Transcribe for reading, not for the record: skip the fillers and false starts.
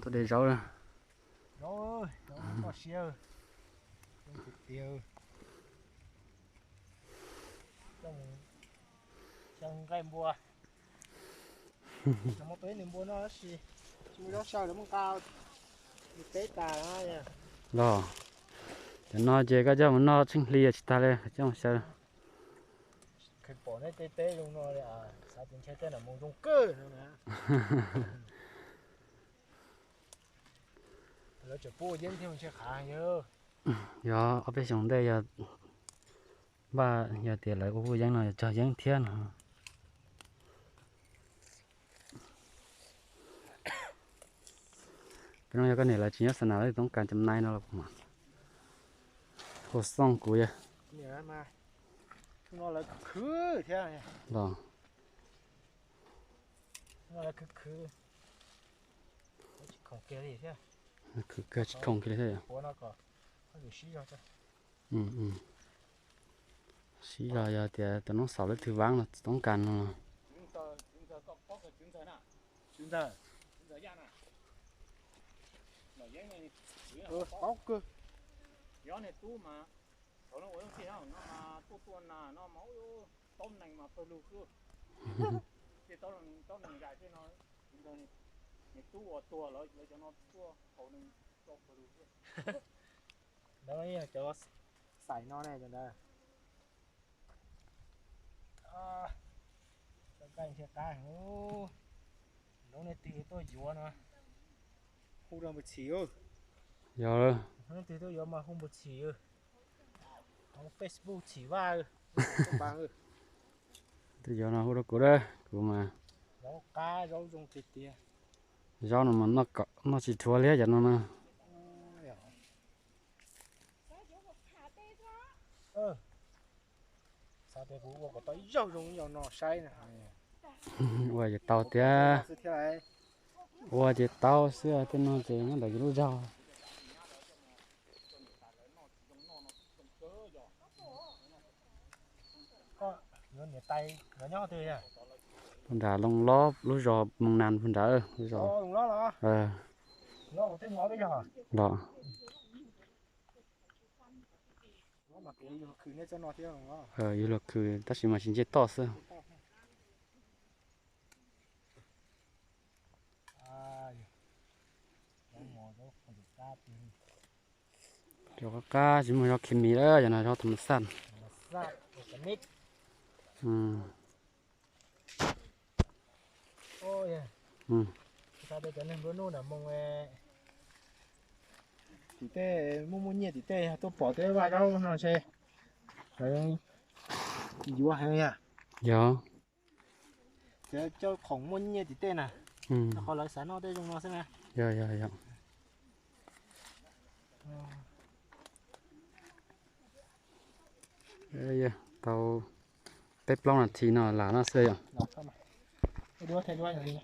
tôi để rau rồi. Rau ơi, rau có siêu. Không thịt tiêu. Trong cái mua. Nó một niềm mua nó xì. Chúng nó sao nó cao. Đi tế tà nó nha. Rồi. Để nó chơi cái cho nó sinh lia chỉ ta lên trong sao. Cái bỏ này tế tế luôn nó à. Sao tiền chơi tên là mông trong cơ nữa nè. Nó chỉ bố dân thì mình sẽ khá nhớ. Giờ ở bên trong đây giờ ba giờ tiền lại của dân này cho dân thiên. Cái này là chỉ nhất nào đấyต้องการจำหน่ายnó là mà. Hồ song của ya. Nhớ mà. Nó là khứ thế này. Rồi. Nó là khứ. Không kia gì thế. Cái không kia thế à? Bố nó có được xí cho. Xí rồi giờ thì tụi nó sầu lấy thứ vắng làต้องการnó. Có cái trứng tờ nào? Trứng tờ da nào? Mà giấy này bóc cơ. Gió này tu mà. Nó uống gì đâu, nó mà tu là nó máu tôm này mà tôi lưu cơ. Thì tôm này dài thế nó này tua rồi cho nó tua hậu này cho tôi lưu cơ. Đấy cho xài nó này rồi đây. Cái xe cái nó này tí tôi dùa nó không được một xíu Giờ nó tí tôi dùa mà không một xíu không Facebook chỉ ba không bằng thì giờ nó hút được của đây của mà rau cá rau dùng thịt tía rau nó nó chỉ thua lẽ cho nó sao để bố có tới rau dùng nhiều nó say này qua giờ tàu tía qua giờ tàu xưa thì nó chỉ nó là cái rau nó nhẹ tay nó nhỏ thôi à phần đá lông ló lúa giò mông nàn phần đá lúa giò lông ló nó có tiếng ngó bây giờ đó nó mà cái khử này cho nó thế không yêu là cứ ta chỉ mà xin chết to xưa cho các cá chỉ mà cho kim mì đó cho nó cho thầm săn ôi sao đây cái này bữa nô là mông thì tê mông nhiệt thì tê tôi bỏ tê vào đâu nó xe đấy dùa hay nha dạ cho khổng mông nhiệt thì tê nè nó khó lấy sáng nó tê trong nó xem nè dạ đây tàu tép long là thì nó là nó xây à đua thêm đua gì